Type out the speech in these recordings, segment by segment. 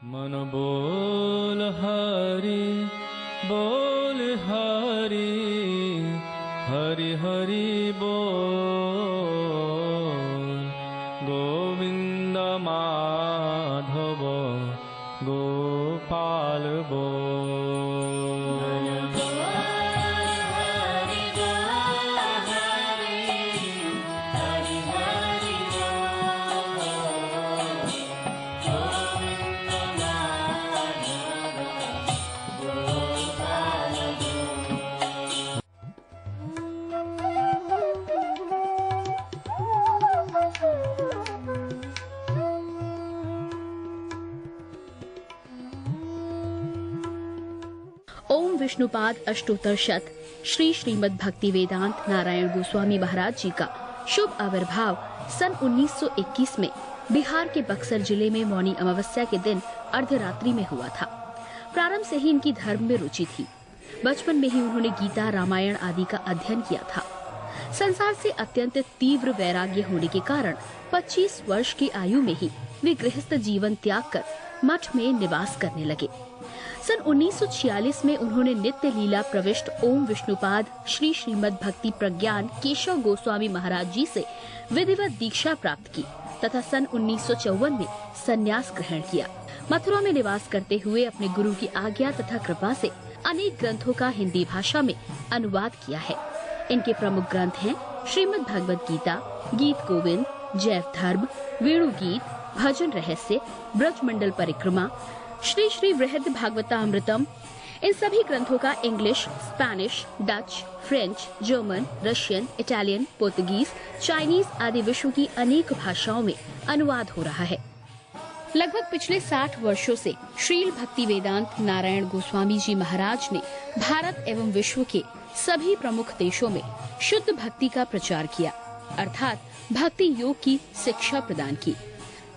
मन बोल हरि हरि हरि बोल गोविंद माधव गोपाल बोल। ओम विष्णुपाद अष्टोत्तर शत श्री श्रीमद् भक्ति वेदांत नारायण गोस्वामी महाराज जी का शुभ आविर्भाव सन 1921 में बिहार के बक्सर जिले में मौनी अमावस्या के दिन अर्धरात्रि में हुआ था। प्रारंभ से ही इनकी धर्म में रुचि थी। बचपन में ही उन्होंने गीता, रामायण आदि का अध्ययन किया था। संसार से अत्यंत तीव्र वैराग्य होने के कारण 25 वर्ष की आयु में ही वे गृहस्थ जीवन त्याग कर मठ में निवास करने लगे। सन 1946 में उन्होंने नित्य लीला प्रविष्ट ओम विष्णुपाद श्री श्रीमद् भक्ति प्रज्ञान केशव गोस्वामी महाराज जी से विधिवत दीक्षा प्राप्त की तथा सन 1954 में संन्यास ग्रहण किया। मथुरा में निवास करते हुए अपने गुरु की आज्ञा तथा कृपा से अनेक ग्रंथों का हिंदी भाषा में अनुवाद किया है। इनके प्रमुख ग्रंथ हैं श्रीमद् भगवद गीता, गीत गोविंद, जैव धर्म, वेणु गीत, भजन रहस्य, ब्रजमंडल परिक्रमा, श्री श्री वृहद भागवतामृतम। इन सभी ग्रंथों का English, Spanish, Dutch, French, German, Russian, Italian, Portuguese, Chinese आदि विश्व की अनेक भाषाओं में अनुवाद हो रहा है। लगभग पिछले 60 वर्षों से श्रील भक्ति वेदांत नारायण गोस्वामी जी महाराज ने भारत एवं विश्व के सभी प्रमुख देशों में शुद्ध भक्ति का प्रचार किया, अर्थात भक्ति योग की शिक्षा प्रदान की।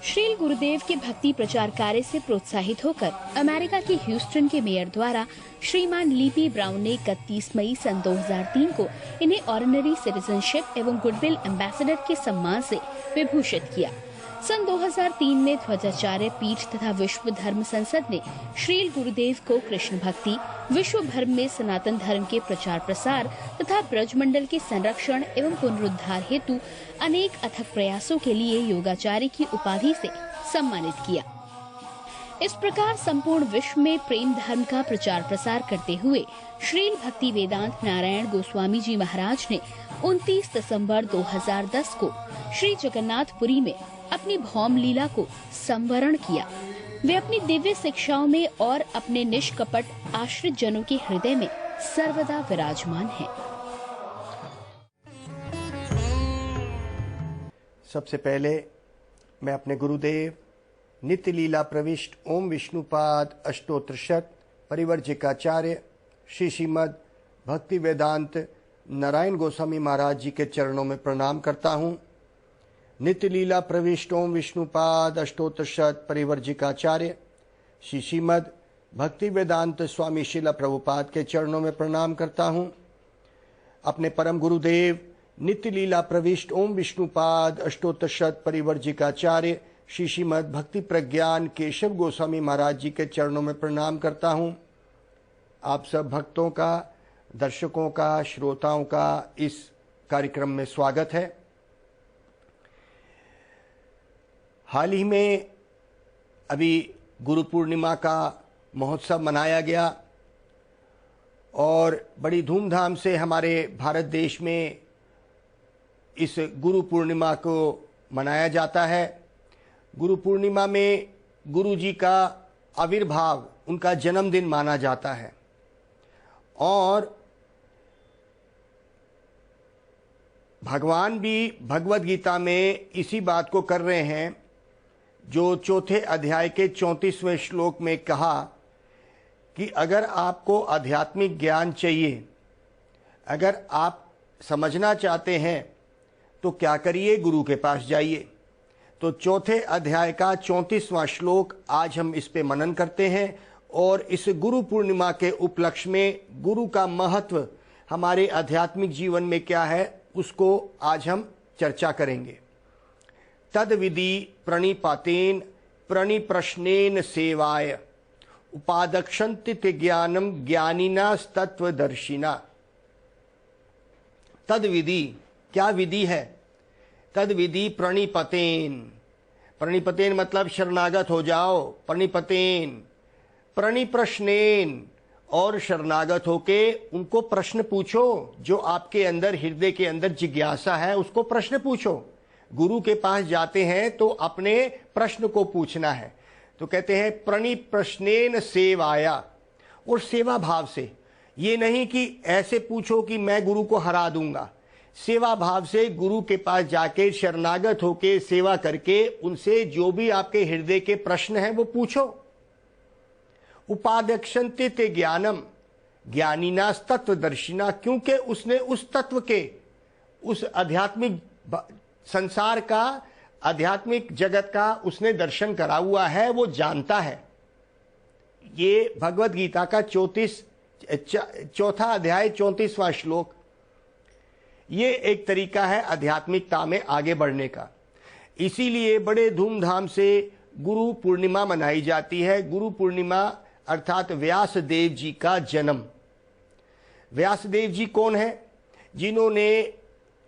श्रील गुरुदेव के भक्ति प्रचार कार्य से प्रोत्साहित होकर अमेरिका के ह्यूस्टन के मेयर द्वारा श्रीमान लीपी ब्राउन ने 31 मई सन 2003 को इन्हें ऑर्डिनरी सिटीजनशिप एवं गुडविल एम्बेसडर के सम्मान से विभूषित किया। सन 2003 में ध्वजाचार्य पीठ तथा विश्व धर्म संसद ने श्रील गुरुदेव को कृष्ण भक्ति, विश्व भर में सनातन धर्म के प्रचार प्रसार तथा ब्रजमंडल के संरक्षण एवं पुनरुद्धार हेतु अनेक अथक प्रयासों के लिए योगाचार्य की उपाधि से सम्मानित किया। इस प्रकार संपूर्ण विश्व में प्रेम धर्म का प्रचार प्रसार करते हुए श्रील भक्ति वेदांत नारायण गोस्वामी जी महाराज ने 29 दिसंबर 2010 को श्री जगन्नाथपुरी में अपनी भौम लीला को संवरण किया। वे अपनी दिव्य शिक्षाओं में और अपने निष्कपट आश्रित जनों के हृदय में सर्वदा विराजमान हैं। सबसे पहले मैं अपने गुरुदेव नित्य लीला प्रविष्ट ओम विष्णुपाद अष्टोत्तर शत परिवर्जिकाचार्य श्री श्रीमद् भक्ति वेदांत नारायण गोस्वामी महाराज जी के चरणों में प्रणाम करता हूँ। नित्य लीला प्रविष्ट ओम विष्णुपाद अष्टोत्तर शत परिवर्जिकाचार्य श्री श्रीमद् भक्ति वेदांत स्वामी शिला प्रभुपाद के चरणों में प्रणाम करता हूँ। अपने परम गुरुदेव नित्य लीला प्रविष्ट ओम विष्णुपाद अष्टोत्तर शत परिवर्जिकाचार्य श्री श्रीमद् भक्ति प्रज्ञान केशव गोस्वामी महाराज जी के चरणों में प्रणाम करता हूँ। आप सब भक्तों का, दर्शकों का, श्रोताओं का इस कार्यक्रम में स्वागत है। हाल ही में अभी गुरु पूर्णिमा का महोत्सव मनाया गया और बड़ी धूमधाम से हमारे भारत देश में इस गुरु पूर्णिमा को मनाया जाता है। गुरु पूर्णिमा में गुरु जी का आविर्भाव, उनका जन्मदिन माना जाता है और भगवान भी भगवद गीता में इसी बात को कर रहे हैं, जो चौथे अध्याय के 34वें श्लोक में कहा कि अगर आपको आध्यात्मिक ज्ञान चाहिए, अगर आप समझना चाहते हैं तो क्या करिए, गुरु के पास जाइए। तो चौथे अध्याय का 34वां श्लोक आज हम इस पे मनन करते हैं और इस गुरु पूर्णिमा के उपलक्ष्य में गुरु का महत्व हमारे आध्यात्मिक जीवन में क्या है उसको आज हम चर्चा करेंगे। तद विधि प्रणिपातेन प्रणिप्रश्नेन सेवाय उपादक्षन्ति ते ज्ञानम ज्ञानिनास्तत्वदर्शिना। तद विधि, क्या विधि है? तद विधि प्रणिपतेन। प्रणिपतेन मतलब शरणागत हो जाओ। प्रणिपतेन, प्रणिप्रश्नेन, और शरणागत होके उनको प्रश्न पूछो। जो आपके अंदर, हृदय के अंदर जिज्ञासा है, उसको प्रश्न पूछो। गुरु के पास जाते हैं तो अपने प्रश्न को पूछना है। तो कहते हैं प्रणिप्रश्नेन सेवाया, और सेवा भाव से। ये नहीं कि ऐसे पूछो कि मैं गुरु को हरा दूंगा। सेवा भाव से गुरु के पास जाके शरणागत होके सेवा करके उनसे जो भी आपके हृदय के प्रश्न हैं वो पूछो। उपादक्षन्ते ते ज्ञानम ज्ञानिनास तत्वदर्शिना, क्योंकि उसने उस तत्व के, उस आध्यात्मिक संसार का, आध्यात्मिक जगत का उसने दर्शन करा हुआ है, वो जानता है। ये भगवत गीता का 4 अध्याय 34वां श्लोक। ये एक तरीका है आध्यात्मिकता में आगे बढ़ने का। इसीलिए बड़े धूमधाम से गुरु पूर्णिमा मनाई जाती है। गुरु पूर्णिमा अर्थात व्यास देव जी का जन्म। व्यास देव जी कौन है? जिन्होंने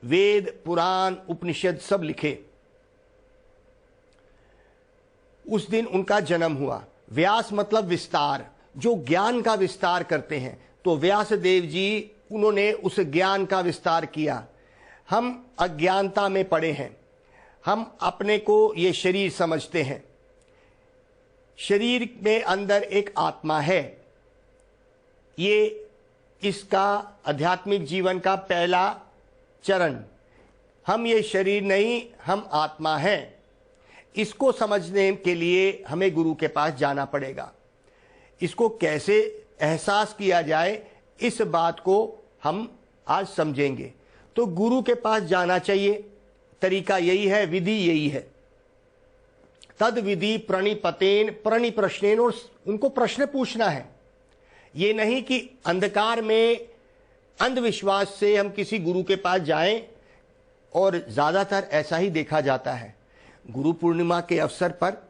वेद, पुराण, उपनिषद सब लिखे। उस दिन उनका जन्म हुआ। व्यास मतलब विस्तार, जो ज्ञान का विस्तार करते हैं। तो व्यास देव जी, उन्होंने उस ज्ञान का विस्तार किया। हम अज्ञानता में पड़े हैं। हम अपने को ये शरीर समझते हैं। शरीर में अंदर एक आत्मा है। ये इसका आध्यात्मिक जीवन का पहला चरण। हम ये शरीर नहीं, हम आत्मा हैं। इसको समझने के लिए हमें गुरु के पास जाना पड़ेगा। इसको कैसे एहसास किया जाए, इस बात को हम आज समझेंगे। तो गुरु के पास जाना चाहिए। तरीका यही है, विधि यही है। तद विधि प्रणिपतेन प्रणिप्रश्नेन, और उनको प्रश्न पूछना है। ये नहीं कि अंधकार में अंधविश्वास से हम किसी गुरु के पास जाएं। और ज्यादातर ऐसा ही देखा जाता है। गुरु पूर्णिमा के अवसर पर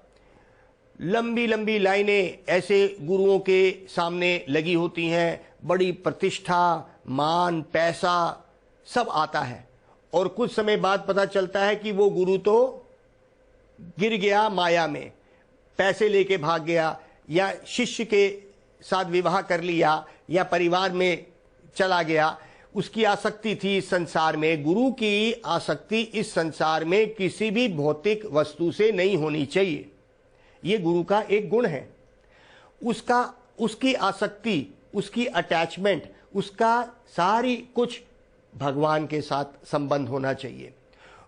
लंबी लंबी लाइनें ऐसे गुरुओं के सामने लगी होती हैं। बड़ी प्रतिष्ठा, मान, पैसा सब आता है। और कुछ समय बाद पता चलता है कि वो गुरु तो गिर गया माया में, पैसे लेके भाग गया, या शिष्य के साथ विवाह कर लिया, या परिवार में चला गया। उसकी आसक्ति थी इस संसार में। गुरु की आसक्ति इस संसार में किसी भी भौतिक वस्तु से नहीं होनी चाहिए। ये गुरु का एक गुण है। उसकी आसक्ति, उसकी अटैचमेंट, उसका सारी कुछ भगवान के साथ संबंध होना चाहिए।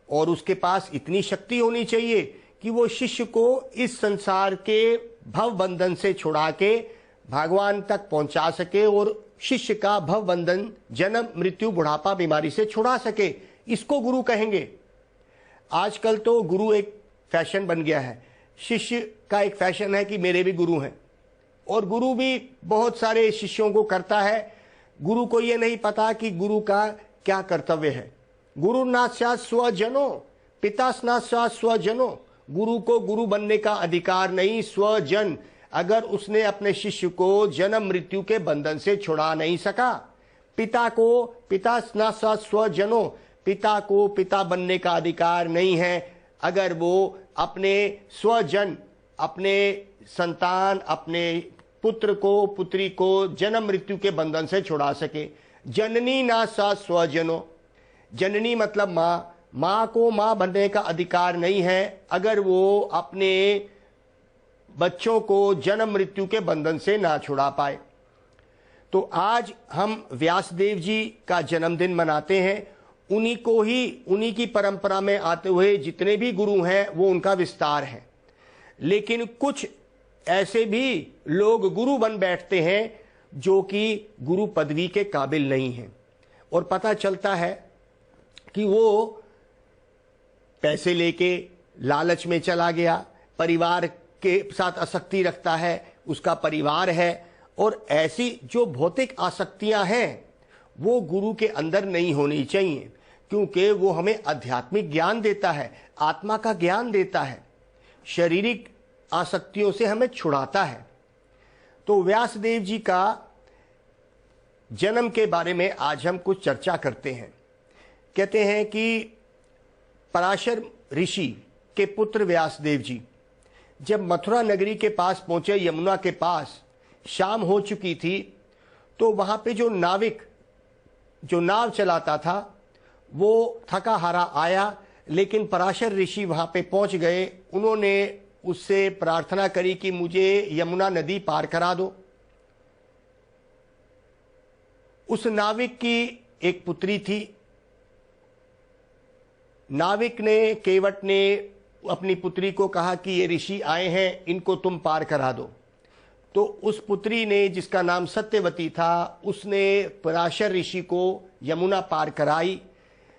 और उसके पास इतनी शक्ति होनी चाहिए कि वो शिष्य को इस संसार के भव बंधन से छुड़ा के भगवान तक पहुंचा सके, और शिष्य का भव बंधन, जन्म, मृत्यु, बुढ़ापा, बीमारी से छुड़ा सके। इसको गुरु कहेंगे। आजकल तो गुरु एक फैशन बन गया है। शिष्य का एक फैशन है कि मेरे भी गुरु हैं, और गुरु भी बहुत सारे शिष्यों को करता है। गुरु को यह नहीं पता कि गुरु का क्या कर्तव्य है। गुरु नास्यात् स्वजनो पिता स्नास्यात् स्वजनो। गुरु को गुरु बनने का अधिकार नहीं। स्वजन, अगर उसने अपने शिष्य को जन्म मृत्यु के बंधन से छुड़ा नहीं सका। पिता को पिता स्नास्यात् स्वजनो, पिता को पिता बनने का अधिकार नहीं है अगर वो अपने स्वजन, अपने संतान, अपने पुत्र को, पुत्री को जन्म मृत्यु के बंधन से छुड़ा सके। जननी नास्यात् स्वजनो, जननी मतलब माँ। माँ को माँ बनने का अधिकार नहीं है अगर वो अपने बच्चों को जन्म मृत्यु के बंधन से ना छुड़ा पाए। तो आज हम व्यासदेव जी का जन्मदिन मनाते हैं। उन्हीं को ही, उन्हीं की परंपरा में आते हुए जितने भी गुरु हैं वो उनका विस्तार है। लेकिन कुछ ऐसे भी लोग गुरु बन बैठते हैं जो कि गुरु पदवी के काबिल नहीं हैं। और पता चलता है कि वो पैसे लेके लालच में चला गया, परिवार के साथ आसक्ति रखता है, उसका परिवार है। और ऐसी जो भौतिक आसक्तियां हैं वो गुरु के अंदर नहीं होनी चाहिए, क्योंकि वो हमें आध्यात्मिक ज्ञान देता है, आत्मा का ज्ञान देता है। शारीरिक आसक्तियों से हमें छुड़ाता है। तो व्यासदेव जी का जन्म के बारे में आज हम कुछ चर्चा करते हैं। कहते हैं कि पराशर ऋषि के पुत्र व्यासदेव जी जब मथुरा नगरी के पास पहुंचे, यमुना के पास, शाम हो चुकी थी, तो वहां पे जो नाविक जो नाव चलाता था वो थका हारा आया, लेकिन पराशर ऋषि वहां पे पहुंच गए। उन्होंने उससे प्रार्थना करी कि मुझे यमुना नदी पार करा दो। उस नाविक की एक पुत्री थी। नाविक ने, केवट ने अपनी पुत्री को कहा कि ये ऋषि आए हैं, इनको तुम पार करा दो। तो उस पुत्री ने, जिसका नाम सत्यवती था, उसने पराशर ऋषि को यमुना पार कराई।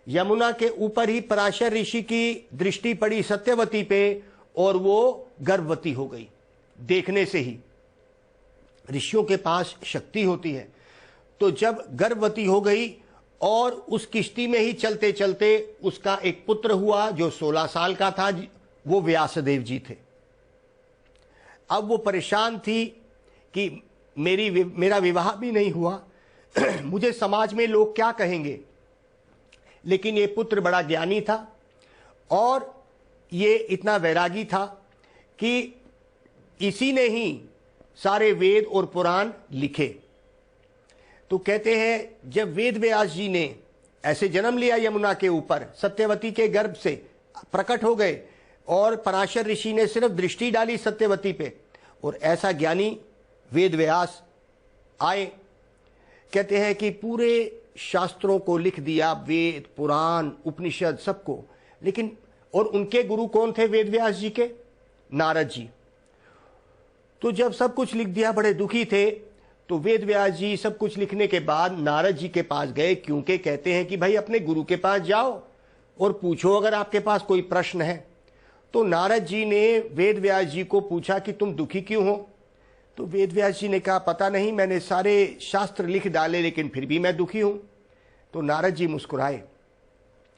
यमुना के ऊपर ही पराशर ऋषि की दृष्टि पड़ी सत्यवती पे और वो गर्भवती हो गई। देखने से ही ऋषियों के पास शक्ति होती है। तो जब गर्भवती हो गई और उस किश्ती में ही चलते चलते उसका एक पुत्र हुआ जो 16 साल का था, वो व्यासदेव जी थे। अब वो परेशान थी कि मेरा विवाह भी नहीं हुआ, मुझे समाज में लोग क्या कहेंगे। लेकिन ये पुत्र बड़ा ज्ञानी था और ये इतना वैरागी था कि इसी ने ही सारे वेद और पुराण लिखे। तो कहते हैं जब वेद व्यास जी ने ऐसे जन्म लिया यमुना के ऊपर, सत्यवती के गर्भ से प्रकट हो गए और पराशर ऋषि ने सिर्फ दृष्टि डाली सत्यवती पे, और ऐसा ज्ञानी वेद व्यास आए। कहते हैं कि पूरे शास्त्रों को लिख दिया, वेद पुराण उपनिषद सबको। लेकिन और उनके गुरु कौन थे वेद व्यास जी के? नारद जी। तो जब सब कुछ लिख दिया, बड़े दुखी थे। तो वेद व्यास जी सब कुछ लिखने के बाद नारद जी के पास गए, क्योंकि कहते हैं कि भाई अपने गुरु के पास जाओ और पूछो अगर आपके पास कोई प्रश्न है। तो नारद जी ने वेद व्यास जी को पूछा कि तुम दुखी क्यों हो? तो वेद व्यास जी ने कहा पता नहीं, मैंने सारे शास्त्र लिख डाले लेकिन फिर भी मैं दुखी हूं। तो नारद जी मुस्कुराए।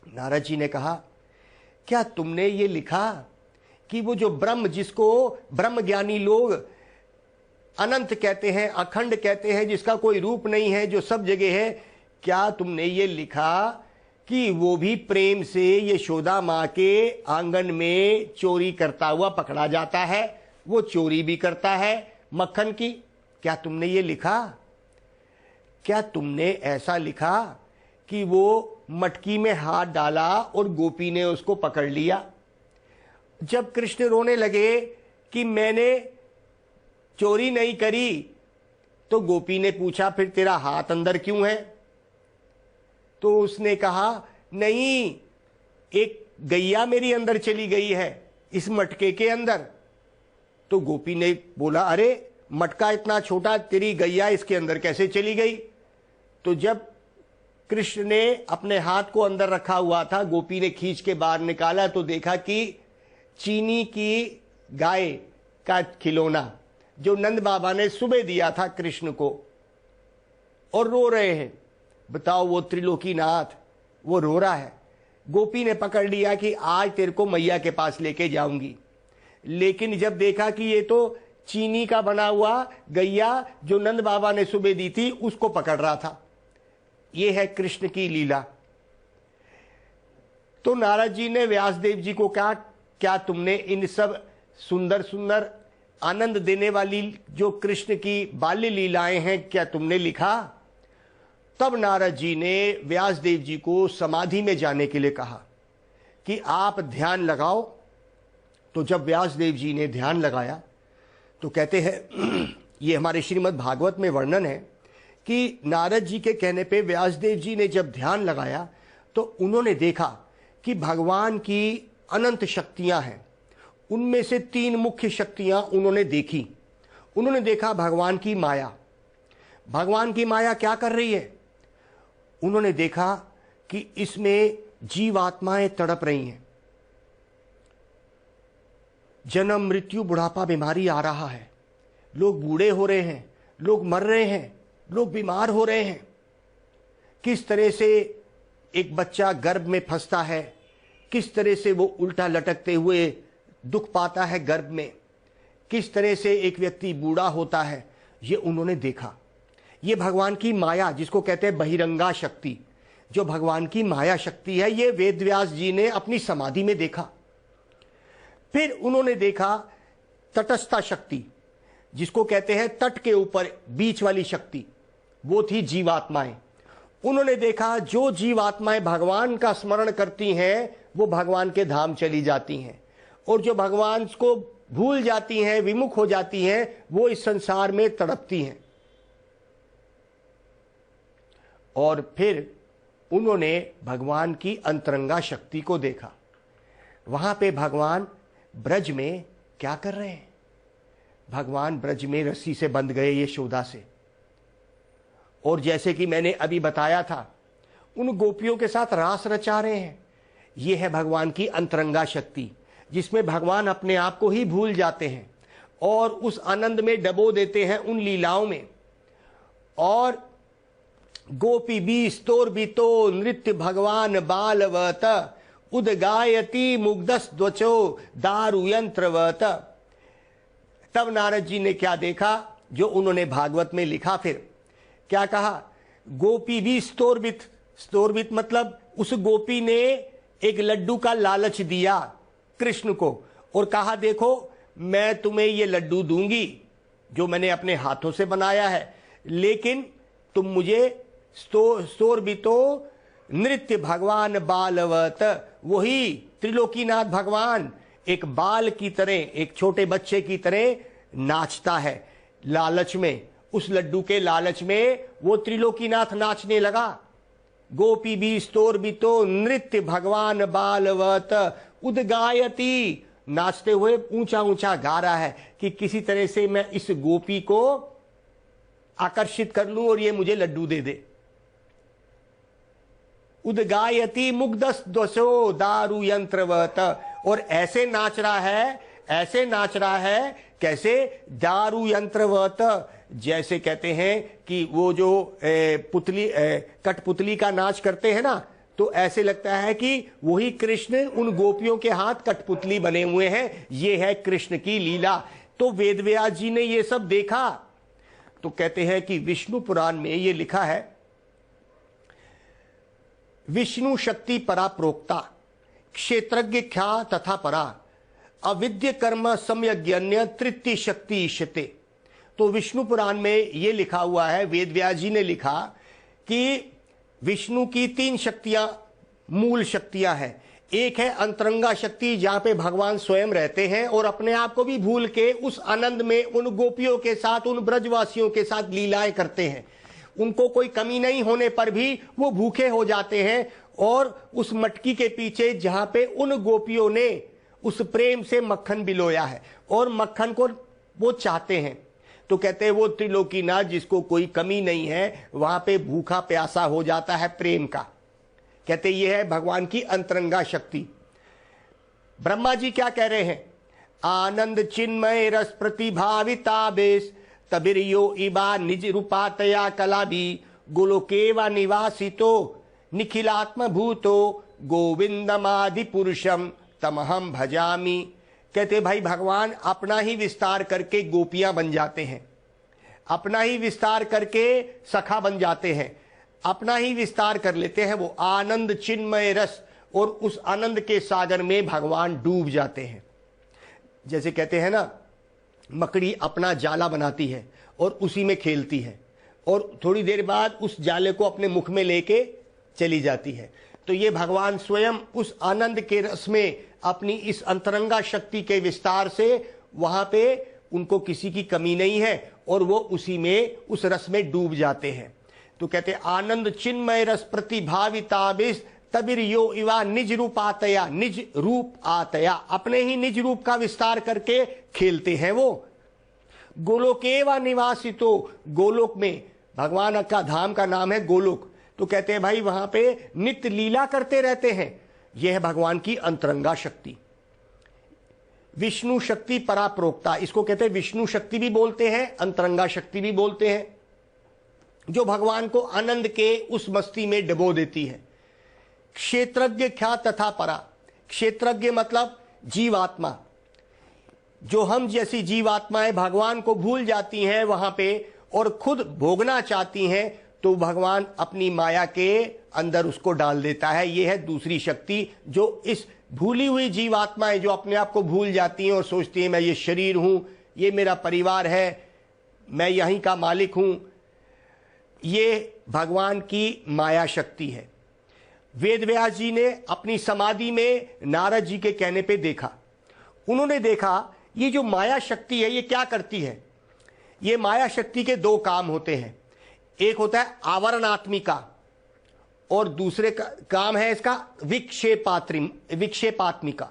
नारद जी ने कहा क्या तुमने ये लिखा कि वो जो ब्रह्म, जिसको ब्रह्म ज्ञानी लोग अनंत कहते हैं, अखंड कहते हैं, जिसका कोई रूप नहीं है, जो सब जगह है, क्या तुमने ये लिखा कि वो भी प्रेम से यशोदा माँ के आंगन में चोरी करता हुआ पकड़ा जाता है? वो चोरी भी करता है मक्खन की। क्या तुमने ये लिखा? क्या तुमने ऐसा लिखा कि वो मटकी में हाथ डाला और गोपी ने उसको पकड़ लिया? जब कृष्ण रोने लगे कि मैंने चोरी नहीं करी, तो गोपी ने पूछा फिर तेरा हाथ अंदर क्यों है? तो उसने कहा नहीं, एक गैया मेरी अंदर चली गई है इस मटके के अंदर। तो गोपी ने बोला अरे मटका इतना छोटा, तेरी गैया इसके अंदर कैसे चली गई? तो जब कृष्ण ने अपने हाथ को अंदर रखा हुआ था, गोपी ने खींच के बाहर निकाला तो देखा कि चीनी की गाय का खिलौना जो नंद बाबा ने सुबह दिया था कृष्ण को, और रो रहे हैं। बताओ, वो त्रिलोकीनाथ वो रो रहा है। गोपी ने पकड़ लिया कि आज तेरे को मैया के पास लेके जाऊंगी। लेकिन जब देखा कि ये तो चीनी का बना हुआ गैया जो नंद बाबा ने सुबह दी थी, उसको पकड़ रहा था। ये है कृष्ण की लीला। तो नारद जी ने व्यासदेव जी को कहा क्या तुमने इन सब सुंदर सुंदर आनंद देने वाली जो कृष्ण की बाल्य लीलाएं हैं, क्या तुमने लिखा? तब नारद जी ने व्यासदेव जी को समाधि में जाने के लिए कहा कि आप ध्यान लगाओ। तो जब व्यासदेव जी ने ध्यान लगाया तो कहते हैं ये हमारे श्रीमद् भागवत में वर्णन है कि नारद जी के कहने पे व्यासदेव जी ने जब ध्यान लगाया तो उन्होंने देखा कि भगवान की अनंत शक्तियां हैं। उनमें से 3 मुख्य शक्तियां उन्होंने देखी। उन्होंने देखा भगवान की माया। भगवान की माया क्या कर रही है? उन्होंने देखा कि इसमें जीवात्माएं तड़प रही हैं। जन्म, मृत्यु, बुढ़ापा, बीमारी आ रहा है। लोग बूढ़े हो रहे हैं, लोग मर रहे हैं, लोग बीमार हो रहे हैं। किस तरह से एक बच्चा गर्भ में फंसता है, किस तरह से वो उल्टा लटकते हुए दुख पाता है गर्भ में, किस तरह से एक व्यक्ति बूढ़ा होता है, ये उन्होंने देखा। ये भगवान की माया, जिसको कहते हैं बहिरंगा शक्ति, जो भगवान की माया शक्ति है, ये वेदव्यास जी ने अपनी समाधि में देखा। फिर उन्होंने देखा तटस्था शक्ति, जिसको कहते हैं तट के ऊपर बीच वाली शक्ति, वो थी जीवात्माएं। उन्होंने देखा जो जीवात्माएं भगवान का स्मरण करती हैं वो भगवान के धाम चली जाती हैं, और जो भगवान को भूल जाती हैं, विमुख हो जाती हैं, वो इस संसार में तड़पती हैं। और फिर उन्होंने भगवान की अंतरंगा शक्ति को देखा। वहां पे भगवान ब्रज में क्या कर रहे हैं? भगवान ब्रज में रस्सी से बंध गए यशोदा से, और जैसे कि मैंने अभी बताया था, उन गोपियों के साथ रास रचा रहे हैं। ये है भगवान की अंतरंगा शक्ति, जिसमें भगवान अपने आप को ही भूल जाते हैं और उस आनंद में डबो देते हैं उन लीलाओं में। और गोपी भी स्तोर बीतो नृत्य भगवान बालवत उदगायती मुग्धस द्वचो दारु यंत्रवत। तब नारद जी ने क्या देखा, जो उन्होंने भागवत में लिखा। फिर क्या कहा? गोपी भी स्तोरबित, स्तोरबित मतलब उस गोपी ने एक लड्डू का लालच दिया कृष्ण को, और कहा देखो मैं तुम्हें ये लड्डू दूंगी जो मैंने अपने हाथों से बनाया है, लेकिन तुम मुझे स्तोरबितो नृत्य भगवान बालवत, वही त्रिलोकीनाथ भगवान एक बाल की तरह, एक छोटे बच्चे की तरह नाचता है लालच में। उस लड्डू के लालच में वो त्रिलोकीनाथ नाचने लगा। गोपी भी स्तोरबितो नृत्य भगवान बालवत उदगायती, नाचते हुए ऊंचा ऊंचा गा रहा है कि किसी तरह से मैं इस गोपी को आकर्षित कर लूं और ये मुझे लड्डू दे दे। उदगायती मुग्धस द्वसो दारु यंत्रवत, और ऐसे नाच रहा है, ऐसे नाच रहा है कैसे? दारु यंत्रवत, जैसे कहते हैं कि वो जो पुतली कठपुतली का नाच करते हैं ना, तो ऐसे लगता है कि वही कृष्ण उन गोपियों के हाथ कठपुतली बने हुए हैं। ये है कृष्ण की लीला। तो वेदव्यास जी ने ये सब देखा, तो कहते हैं कि विष्णु पुराण में ये लिखा है, विष्णु शक्ति परा प्रोक्ता क्षेत्रज्ञ ख्या तथा परा अविद्य कर्म सम्यज्ञन्य तृतीय शक्ति ईशते। तो विष्णु पुराण में ये लिखा हुआ है, वेदव्यास जी ने लिखा कि विष्णु की 3 शक्तियां, मूल शक्तियां हैं। एक है अंतरंगा शक्ति, जहां पे भगवान स्वयं रहते हैं और अपने आप को भी भूल के उस आनंद में उन गोपियों के साथ, उन ब्रजवासियों के साथ लीलाएं करते हैं। उनको कोई कमी नहीं होने पर भी वो भूखे हो जाते हैं, और उस मटकी के पीछे जहां पे उन गोपियों ने उस प्रेम से मक्खन बिलोया है और मक्खन को वो चाहते हैं, तो कहते हैं वो त्रिलोकीनाथ जिसको कोई कमी नहीं है, वहां पे भूखा प्यासा हो जाता है प्रेम का। कहते ये है भगवान की अंतरंगा शक्ति। ब्रह्मा जी क्या कह रहे हैं? आनंद चिन्मय रस प्रतिभाविता बेस तबिरियो इबा निज रूपातया कलाबी गोलोकेवा निवासितो निखिलात्म भूतो गोविंदमादि पुरुषम तमहम भजामी। कहते भाई भगवान अपना ही विस्तार करके गोपियां बन जाते हैं, अपना ही विस्तार करके सखा बन जाते हैं, अपना ही विस्तार कर लेते हैं। वो आनंद चिन्मय रस, और उस आनंद के सागर में भगवान डूब जाते हैं। जैसे कहते हैं ना, मकड़ी अपना जाला बनाती है और उसी में खेलती है, और थोड़ी देर बाद उस जाले को अपने मुख में लेके चली जाती है। तो ये भगवान स्वयं उस आनंद के रस में अपनी इस अंतरंगा शक्ति के विस्तार से, वहां पे उनको किसी की कमी नहीं है, और वो उसी में, उस रस में डूब जाते हैं। तो कहते आनंद चिन्मय रस प्रतिभाविताबिस तबिरियो इवा निज रूप आतया, निज रूप आतया, अपने ही निज रूप का विस्तार करके खेलते हैं वो। गोलोकेवा निवासितो, गोलोक में, भगवान का धाम का नाम है गोलोक, तो कहते हैं भाई वहां पे नित्य लीला करते रहते हैं। यह है भगवान की अंतरंगा शक्ति। विष्णु शक्ति परा प्रोक्ता, इसको कहते हैं विष्णु शक्ति भी बोलते हैं, अंतरंगा शक्ति भी बोलते हैं, जो भगवान को आनंद के उस मस्ती में डबो देती है। क्षेत्रज्ञ ख्या तथा परा, क्षेत्रज्ञ मतलब जीवात्मा, जो हम जैसी जीवात्माएं भगवान को भूल जाती हैं वहां पे और खुद भोगना चाहती हैं, तो भगवान अपनी माया के अंदर उसको डाल देता है। यह है दूसरी शक्ति, जो इस भूली हुई जीवात्माएं जो अपने आप को भूल जाती हैं और सोचती हैं मैं ये शरीर हूं, ये मेरा परिवार है, मैं यहीं का मालिक हूं, ये भगवान की माया शक्ति है। वेद व्यास जी ने अपनी समाधि में नारद जी के कहने पे देखा, उन्होंने देखा ये जो माया शक्ति है ये क्या करती है। ये माया शक्ति के दो काम होते हैं, एक होता है आवरणात्मिका और दूसरे का काम है इसका विक्षेपात्मिका।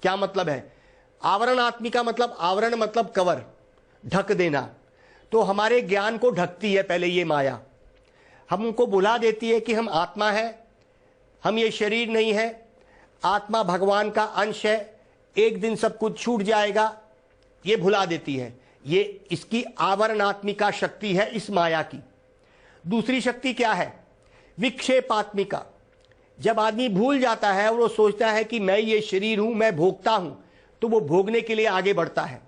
क्या मतलब है? आवरणात्मिका मतलब आवरण मतलब कवर, ढक देना। तो हमारे ज्ञान को ढकती है पहले ये माया, हमको भुला देती है कि हम आत्मा है, हम ये शरीर नहीं है, आत्मा भगवान का अंश है, एक दिन सब कुछ छूट जाएगा, ये भुला देती है। ये इसकी आवरणात्मिका शक्ति है इस माया की। दूसरी शक्ति क्या है? विक्षेपात्मिका। जब आदमी भूल जाता है और वो सोचता है कि मैं ये शरीर हूं, मैं भोगता हूं, तो वो भोगने के लिए आगे बढ़ता है।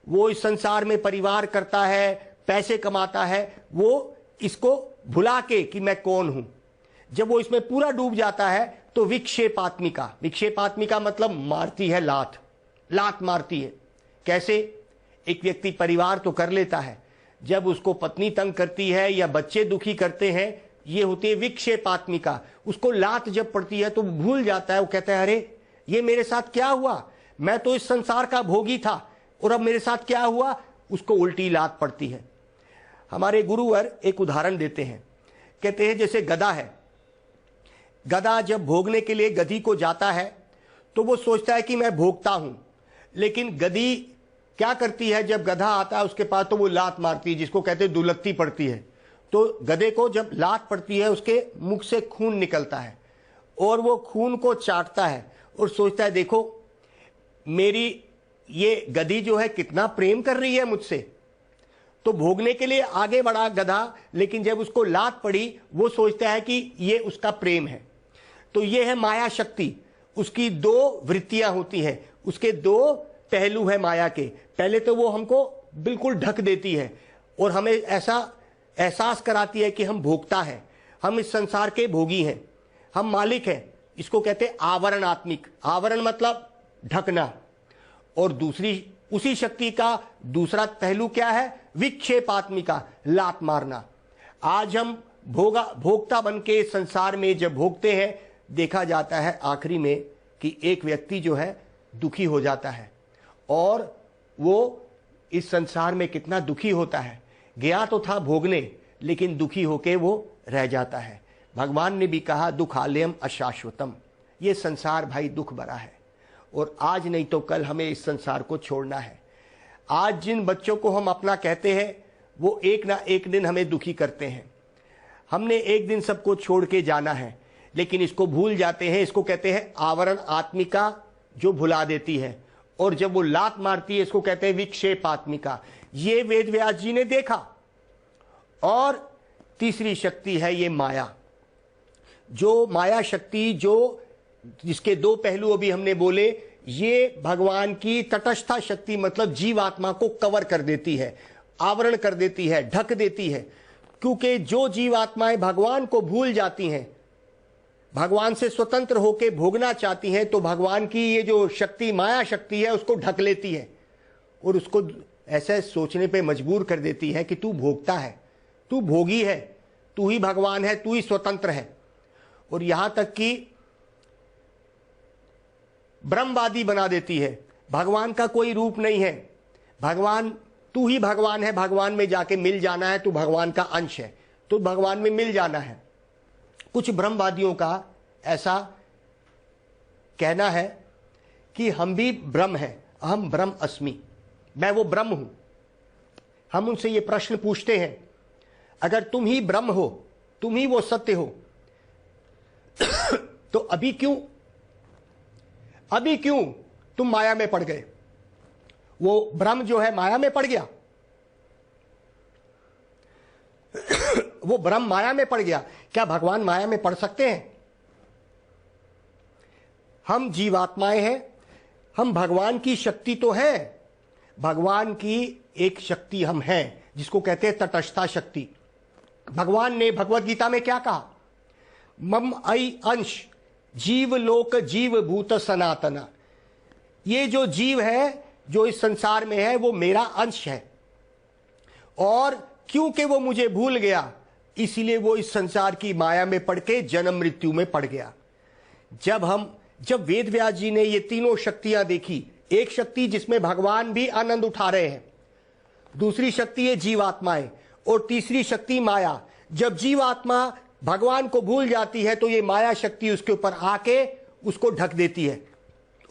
वो इस संसार में परिवार करता है, पैसे कमाता है, वो इसको भुला के कि मैं कौन हूं। जब वो इसमें पूरा डूब जाता है तो विक्षेपात्मिका मतलब मारती है, लात मारती है। कैसे? एक व्यक्ति परिवार तो कर लेता है, जब उसको पत्नी तंग करती है या बच्चे दुखी करते हैं, ये होती है विक्षेपात्मिका। उसको लात जब पड़ती है तो भूल जाता है, वो कहता है अरे ये मेरे साथ क्या हुआ, मैं तो इस संसार का भोगी था और अब मेरे साथ क्या हुआ, उसको उल्टी लात पड़ती है। हमारे गुरुवर एक उदाहरण देते हैं, कहते हैं जैसे गधा है, गधा जब भोगने के लिए गधी को जाता है तो वो सोचता है कि मैं भोगता हूं, लेकिन गधी क्या करती है, जब गधा आता है उसके पास तो वो लात मारती है, जिसको कहते हैं दुलत्ती पड़ती है। तो गधे को जब लात पड़ती है उसके मुख से खून निकलता है और वो खून को चाटता है और सोचता है देखो मेरी ये गधी जो है कितना प्रेम कर रही है मुझसे। तो भोगने के लिए आगे बढ़ा गधा, लेकिन जब उसको लात पड़ी वो सोचता है कि ये उसका प्रेम है। तो ये है माया शक्ति। उसकी दो वृत्तियां होती हैं, उसके दो पहलू है माया के। पहले तो वो हमको बिल्कुल ढक देती है और हमें ऐसा एहसास कराती है कि हम भोक्ता हैं, हम इस संसार के भोगी हैं, हम मालिक हैं। इसको कहते हैं आवरणात्मिक। आवरण मतलब ढकना। और दूसरी उसी शक्ति का दूसरा पहलू क्या है? विक्षेपात्मिका, लात मारना। आज हम भोक्ता बन के संसार में जब भोगते हैं, देखा जाता है आखिरी में कि एक व्यक्ति जो है दुखी हो जाता है और वो इस संसार में कितना दुखी होता है। गया तो था भोगने, लेकिन दुखी होके वो रह जाता है। भगवान ने भी कहा दुखालयम अशाश्वतम, ये संसार भाई दुख भरा है और आज नहीं तो कल हमें इस संसार को छोड़ना है। आज जिन बच्चों को हम अपना कहते हैं वो एक ना एक दिन हमें दुखी करते हैं। हमने एक दिन सबको छोड़ के जाना है, लेकिन इसको भूल जाते हैं। इसको कहते हैं आवरण आत्मिका, जो भुला देती है, और जब वो लात मारती है इसको कहते हैं विक्षेपात्मिका। ये वेद व्यास जी ने देखा। और तीसरी शक्ति है ये माया, जो माया शक्ति जो जिसके दो पहलू अभी हमने बोले, ये भगवान की तटस्था शक्ति मतलब जीवात्मा को कवर कर देती है, आवरण कर देती है, ढक देती है। क्योंकि जो जीवात्माएं भगवान को भूल जाती हैं, भगवान से स्वतंत्र होकर भोगना चाहती हैं, तो भगवान की ये जो शक्ति माया शक्ति है उसको ढक लेती है और उसको ऐसे सोचने पे मजबूर कर देती है कि तू भोगता है, तू भोगी है, तू ही भगवान है, तू ही स्वतंत्र है। और यहां तक कि ब्रह्मवादी बना देती है, भगवान का कोई रूप नहीं है, भगवान तू ही भगवान है, भगवान में जाके मिल जाना है, तू भगवान का अंश है, तो भगवान में मिल जाना है। कुछ ब्रह्मवादियों का ऐसा कहना है कि हम भी ब्रह्म हैं, अहम ब्रह्म अस्मि, मैं वो ब्रह्म हूं। हम उनसे ये प्रश्न पूछते हैं, अगर तुम ही ब्रह्म हो, तुम ही वो सत्य हो, तो अभी क्यों तुम माया में पड़ गए? वो ब्रह्म जो है माया में पड़ गया, वो ब्रह्म माया में पड़ गया। क्या भगवान माया में पड़ सकते हैं? हम जीवात्माएं हैं, हम भगवान की शक्ति तो हैं, भगवान की एक शक्ति हम हैं जिसको कहते हैं तटस्थता शक्ति। भगवान ने भगवत गीता में क्या कहा? मम ऐ अंश जीव लोक जीव भूत सनातना। ये जो जीव है जो इस संसार में है वो मेरा अंश है, और क्योंकि वो मुझे भूल गया इसलिए वो इस संसार की माया में पड़ के जन्म मृत्यु में पड़ गया। जब वेद व्यास जी ने ये तीनों शक्तियां देखी, एक शक्ति जिसमें भगवान भी आनंद उठा रहे हैं, दूसरी शक्ति है जीवात्माएं, और तीसरी शक्ति माया। जब जीवात्मा भगवान को भूल जाती है तो ये माया शक्ति उसके ऊपर आके उसको ढक देती है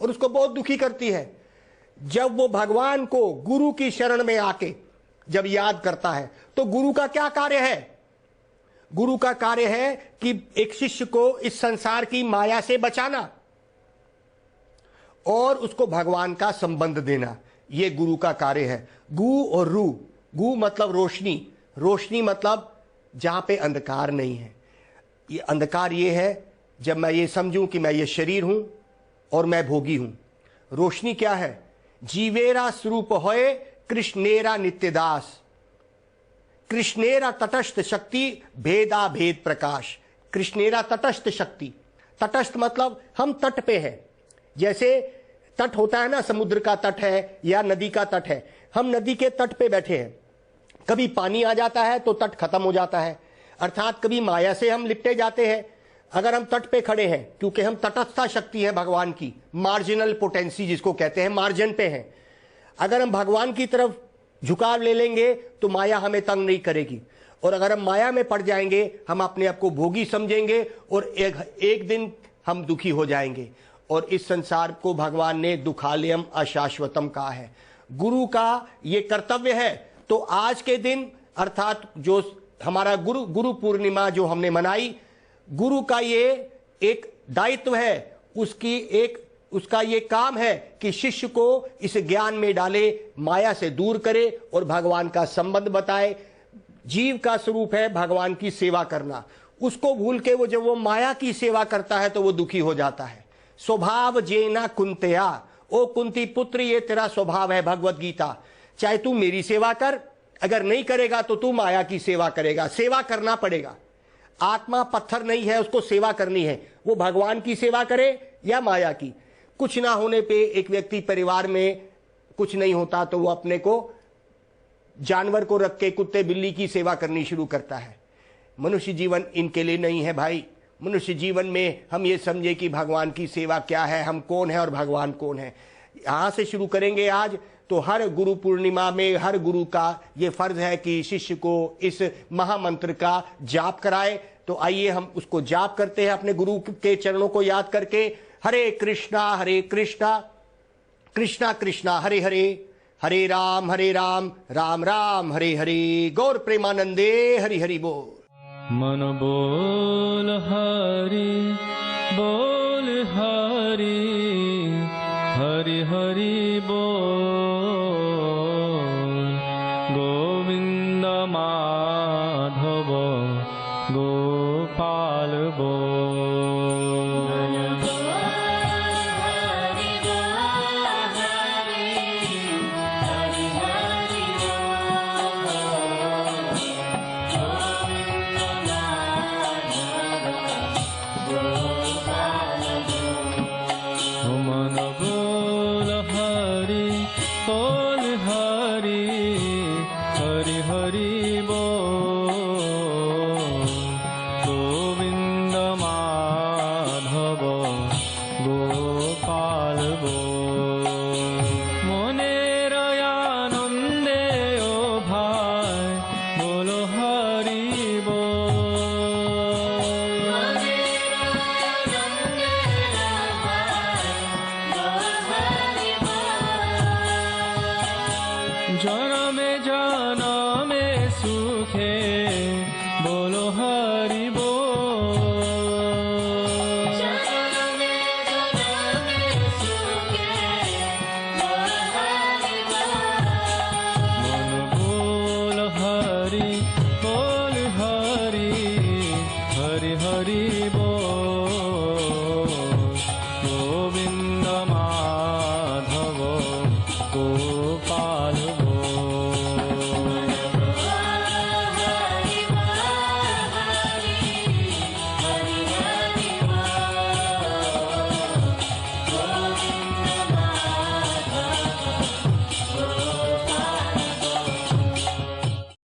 और उसको बहुत दुखी करती है। जब वो भगवान को गुरु की शरण में आके जब याद करता है तो गुरु का क्या कार्य है? गुरु का कार्य है कि एक शिष्य को इस संसार की माया से बचाना और उसको भगवान का संबंध देना, ये गुरु का कार्य है। गु और रू, गु मतलब रोशनी, रोशनी मतलब जहां पे अंधकार नहीं है। ये अंधकार ये है जब मैं ये समझूं कि मैं ये शरीर हूं और मैं भोगी हूं। रोशनी क्या है? जीवेरा स्वरूप होए कृष्णेरा नित्यदास, कृष्णेरा तटस्थ शक्ति भेदा भेद प्रकाश। कृष्णेरा तटस्थ शक्ति, तटस्थ मतलब हम तट पे हैं। जैसे तट होता है ना, समुद्र का तट है या नदी का तट है, हम नदी के तट पे बैठे हैं। कभी पानी आ जाता है तो तट खत्म हो जाता है, अर्थात कभी माया से हम लिपटे जाते हैं। अगर हम तट पे खड़े हैं क्योंकि हम तटस्थता शक्ति है भगवान की, मार्जिनल पोटेंसी जिसको कहते हैं, मार्जिन पे हैं। अगर हम भगवान की तरफ झुकाव ले लेंगे तो माया हमें तंग नहीं करेगी, और अगर हम माया में पड़ जाएंगे हम अपने आप को भोगी समझेंगे और एक दिन हम दुखी हो जाएंगे। और इस संसार को भगवान ने दुखालयम अशाश्वतम कहा है। गुरु का ये कर्तव्य है। तो आज के दिन अर्थात जो हमारा गुरु पूर्णिमा जो हमने मनाई, गुरु का ये एक दायित्व है, उसका ये काम है कि शिष्य को इस ज्ञान में डाले, माया से दूर करे और भगवान का संबंध बताए। जीव का स्वरूप है भगवान की सेवा करना, उसको भूल के जब वो माया की सेवा करता है तो वो दुखी हो जाता है। स्वभाव जेना कुंतया, ओ कुंती पुत्र ये तेरा स्वभाव है। भगवत गीता, चाहे तू मेरी सेवा कर, अगर नहीं करेगा तो तू माया की सेवा करेगा। सेवा करना पड़ेगा। आत्मा पत्थर नहीं है, उसको सेवा करनी है। वो भगवान की सेवा करे या माया की। कुछ ना होने पे एक व्यक्ति परिवार में कुछ नहीं होता तो वो अपने को जानवर को रख के कुत्ते बिल्ली की सेवा करनी शुरू करता है। मनुष्य जीवन इनके लिए नहीं है भाई। मनुष्य जीवन में हम ये समझे कि भगवान की सेवा क्या है, हम कौन है और भगवान कौन है। यहां से शुरू करेंगे आज। तो हर गुरु पूर्णिमा में हर गुरु का ये फर्ज है कि शिष्य को इस महामंत्र का जाप कराए। तो आइए हम उसको जाप करते हैं अपने गुरु के चरणों को याद करके। हरे कृष्णा कृष्णा कृष्णा हरे हरे, हरे राम राम राम हरे हरे। गौर प्रेमानंदे हरि हरि बोल। मन बोल हरि बोल हरि, हरि हरि बोल। गोविंद माधव गोपाल बोल। जनमे जनमे सुखे